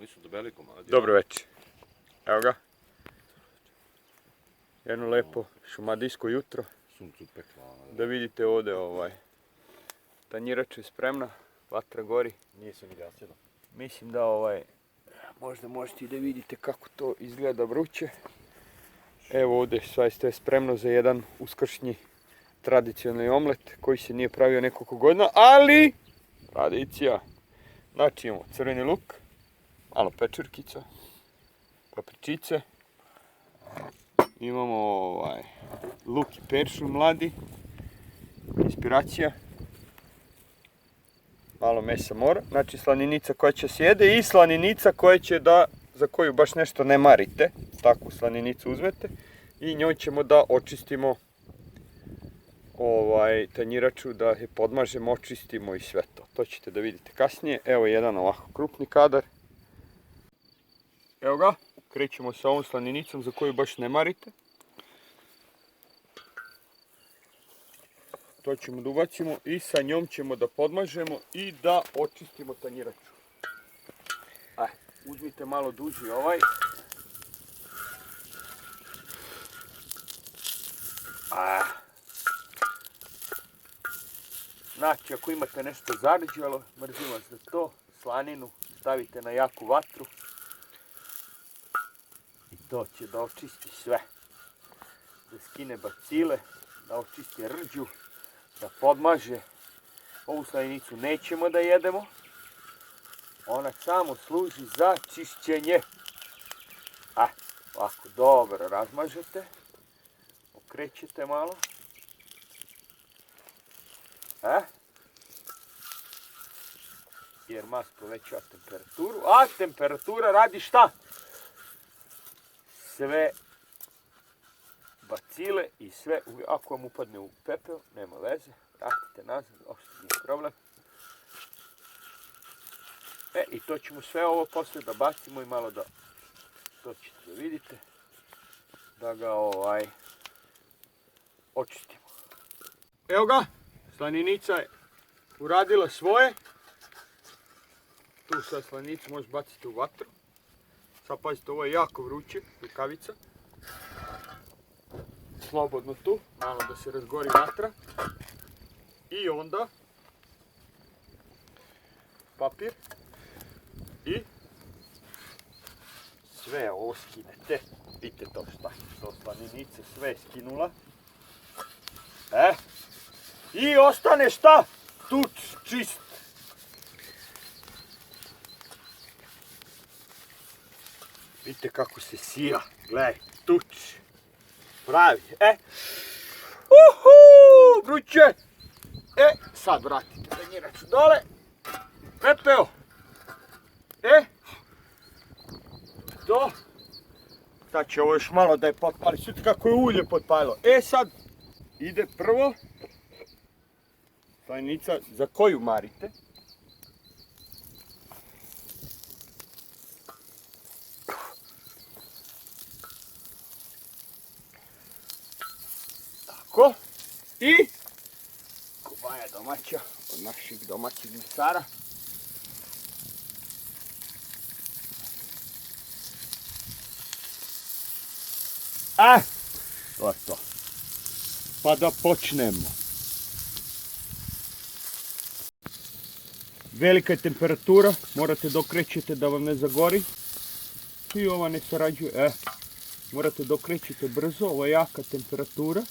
Nisu debeli komadi. Dobro večer. Evo ga. Jedno lepo šumadijsko jutro. Suncu pekla. Da vidite ovdje tanjirač je spremna. Vatra gori. Nije se ni gasilo. Mislim da možda možete i da vidite kako to izgleda vruće. Evo ovdje sve je spremno za jedan uskršnji tradicionalni omlet koji se nije pravio nekoliko godina, ali tradicija. Znači imamo crveni luk, malo pečurkica, papričice, imamo luk i peršun mladi, inspiracija, malo mesa mora, znači slaninica koja će se jede i slaninica koja će za koju baš nešto ne marite, takvu slaninicu uzmete i njoj ćemo da očistimo tanjiraču, da je podmažemo, očistimo i sve to. To ćete da vidite kasnije. Evo jedan ovako krupni kadar. Evo ga, krećemo sa ovom slaninicom za koju baš ne marite. To ćemo da ubacimo i sa njom ćemo da podmažemo i da očistimo tanjiraču. Uzmite malo duži ovaj. Znači, ako imate nešto zarđalo, mrzim vas za to, slaninu stavite na jaku vatru i to će da očisti sve. Da skine bacile, da očisti rđu, da podmaže. Ovu slaninicu nećemo da jedemo, ona samo služi za čišćenje. Ovako dobro razmažete, okrećete malo. Jer mas povećava temperaturu, a temperatura radi šta? Sve bacile i sve, ako vam upadne u pepeo, nema veze, vratite nazad, uopšte nije problem. I to ćemo sve ovo posle da bacimo i malo da, to ćete da vidite, da ga očistimo. Evo ga, slaninica je uradila svoje. Tu sad slanicu možeš baciti u vatru. Sad pazite, ovo je jako vruće, rukavica. Slobodno tu, malo da se razgori vatra. I onda papir i sve ovo skinete. Vidite to šta, to slaninice sve skinula. I ostane šta? Tuč čist. Vidite kako se sija, gledaj, tuč. Pravi, vruće. Sad vratite tanjiraču dole. Pepeo. To. Sad će ovo još malo da je potpali, vidite kako je ulje potpalilo. Sad ide prvo slanica za koju marite. Tako. I kobaja domaća od naših domaćih mesara. To je to. Pa da počnemo. Velika je temperatura, morate da okrećete da vam ne zagori. I ova ne sarađuje. Morate da okrećete brzo, ovo je jaka temperatura.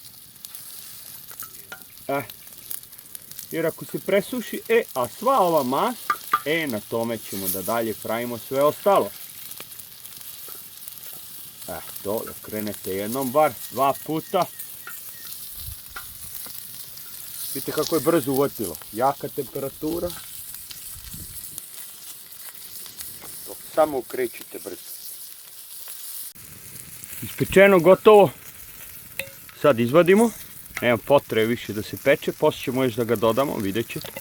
Jer ako se presuši, a sva ova mast, na tome ćemo da dalje pravimo sve ostalo. To okrenete jednom bar, 2 puta. Vidite kako je brzo uvatilo, jaka temperatura. Samo ukrećite brzo. Ispečeno, gotovo. Sad izvadimo. Nema potrebe više da se peče, poslije ćemo još da ga dodamo, vidjet ćete.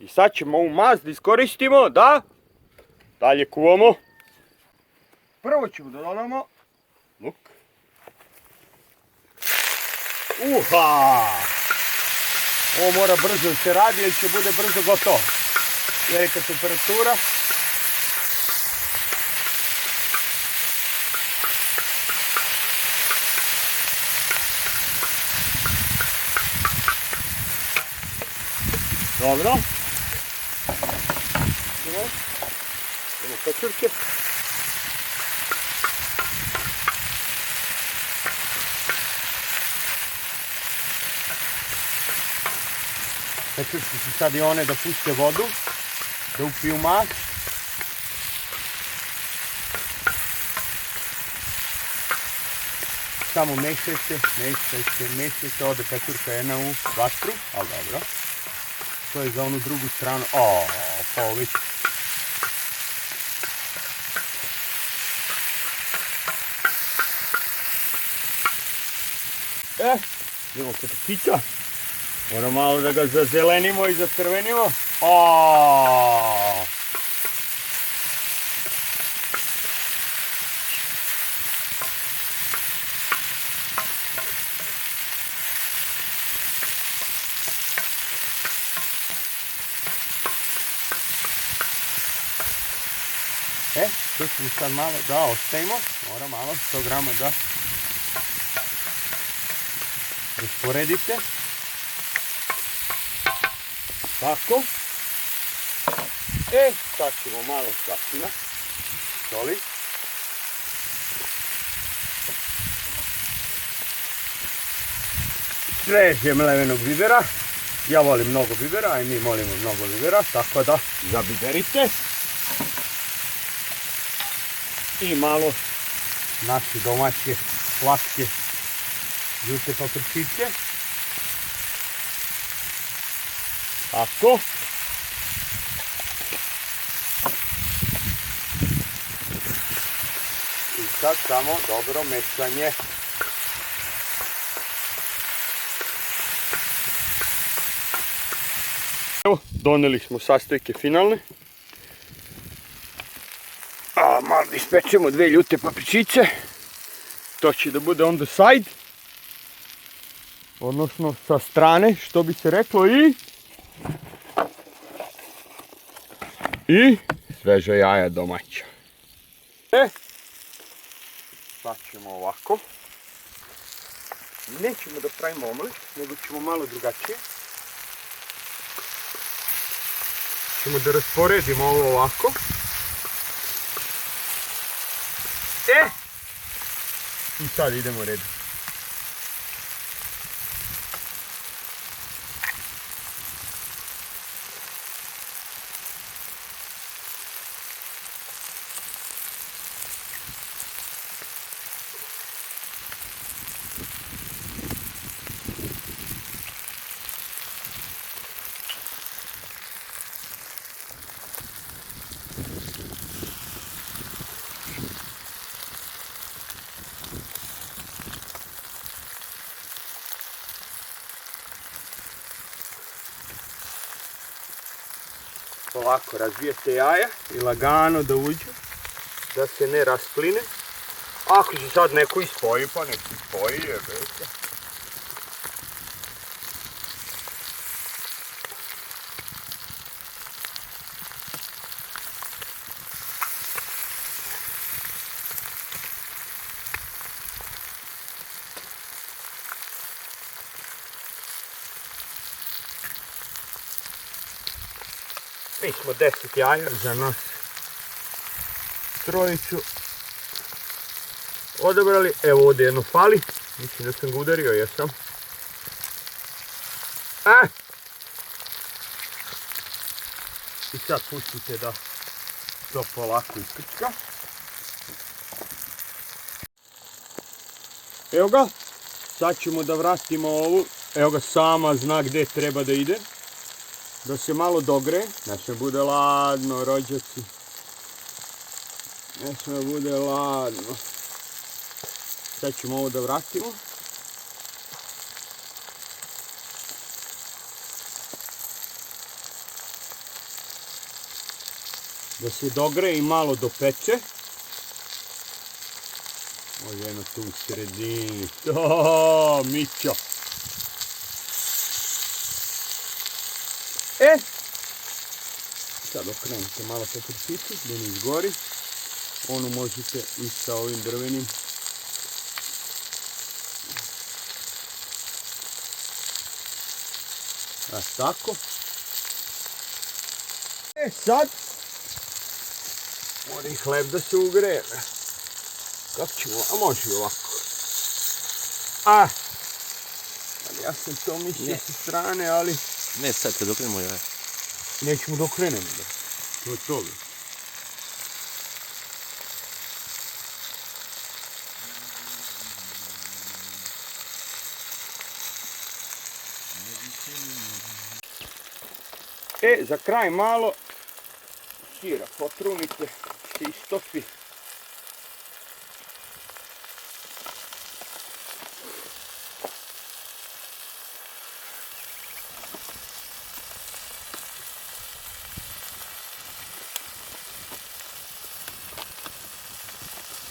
I sad ćemo ovu mast da iskoristimo da dalje kuvamo. Prvo ćemo da dodamo luk. Uha! Ovo mora brzo da se radi jer će bude brzo gotovo. Velika temperatura. Dobro. Idemo pečurke. Pečurke su sad i one da puste vodu, da upiju mast. Samo mešajte, ode pečurka jedna u vatru, ali dobro. To je za onu drugu stranu. Pa već. Idemo kod ptica. Moramo malo da ga zazelenimo i zacrvenimo. To ćemo sad malo da ostavimo, mora malo 100 grama da usporedite. Tako. Sad ćemo malo slattina, soli. Sveže mlevenog bibera. Ja volim mnogo bibera, a i mi volimo mnogo bibera, tako da zabiberite. I malo naše domaće slatke žute papričice. Tako. I sad samo dobro mešanje. Evo, doneli smo sastojke finalne. Malo ispečemo 2 ljute papričice. To će da bude on the side. Odnosno sa strane, što bi se reklo, i sveža jaja domaća. Sad ćemo ovako. Nećemo da pravimo omlet, nego ćemo malo drugačije. Ćemo da rasporedimo ovo ovako. I sad idemo redom. Ovako razbijete jaja i lagano da uđe, da se ne raspline. Ako se sad neko ispoji, pa nek se ispoji, jebete. Mi smo 10 jaja za nas trojicu odabrali. Evo ovdje jedno fali. Mislim da sam ga udario, jesam. I sad pustite da to polako ispička. Evo ga. Sad ćemo da vratimo ovu. Evo ga, sama zna gdje treba da ide. Da se malo dogre, ne sme bude ladno, rođaci. Ne sme bude ladno. Sad ćemo ovo da vratimo. da se dogreje i malo dopeče. Može jedno tu u sredini. Mićo. Sad okrenite malo peperčicu da ne izgori. Ono možete i sa ovim drvenim. Tako. Sad mora i hleb da se ugreje. Kako ćemo? A može i ovako. Ali ja sam to mislio sa strane, ali... Ne, sad kad okrenemo je. Nećemo dok krenemo. To je to. Za kraj malo sira potrunite, se istopi.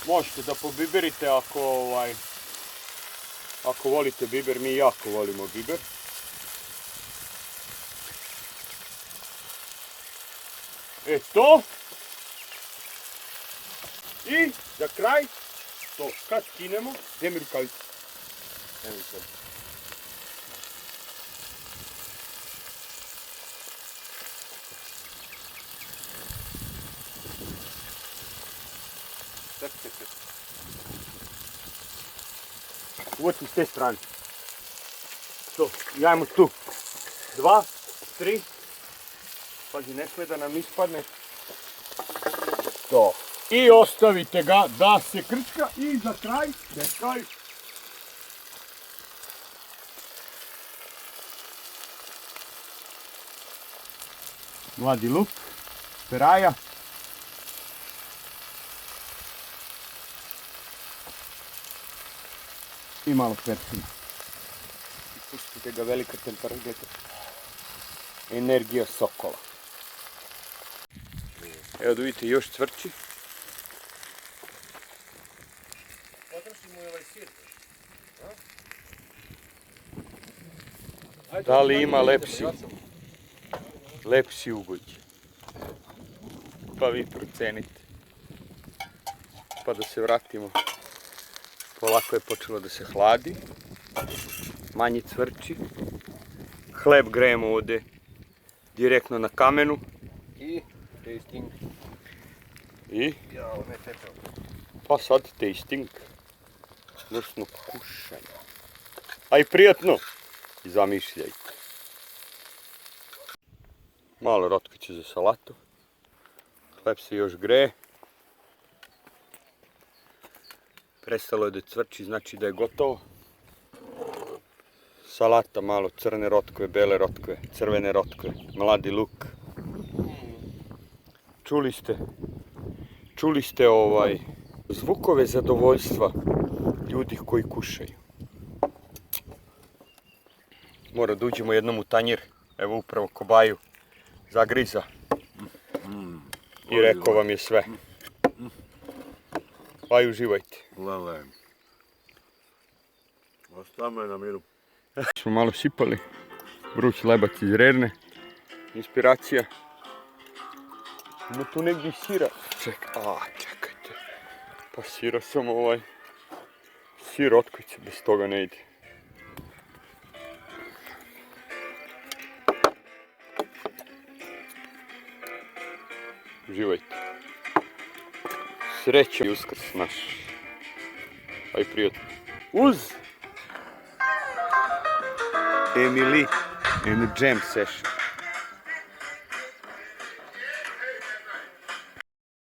Možete da pobiberite ako volite biber, mi jako volimo biber. To. I za kraj, to kad skinemo, gdje mi rukavice? Evo sad. Uvati s te strane. To, jajmo tu. 2, 3. Pazi, ne sme da nam ispadne. To. I ostavite ga da se krčka i za kraj, mladi luk, peraja. I malo percina. Pustite ga, velika temperatura. Energija sokola. Evo da vidite, još cvrči. Da li ima lepši ugalj? Pa vi procenite. Pa da se vratimo. Polako je počelo da se hladi. Manje cvrči. Hleb grejemo ovdje direktno na kamenu. I tasting. I? Ja, ne tepao. Pa sad tasting. Vrsno kušanje. A i prijatno. I zamišljajte. Malo rotkiće za salatu. Hleb se još greje. Prestalo je da cvrči, znači da je gotovo. Salata malo, crne rotkve, bele rotkve, crvene rotkve, mladi luk. Čuli ste zvukove zadovoljstva ljudi koji kušaju. Mora da uđemo jednom u tanjir, evo upravo kobaju zagriza i rekao vam je sve. Pa i uživajte. Lele. Ostavme na miru. Smo malo sipali, vruć lebac iz Rerne, inspiracija. Ima tu negdje i sira. Čekajte. Pa sira sam sir otkriće, bez toga ne ide. Uživajte. Sreća i Uskrs naš. Aj prijatno. Uz Emily and Jam Session.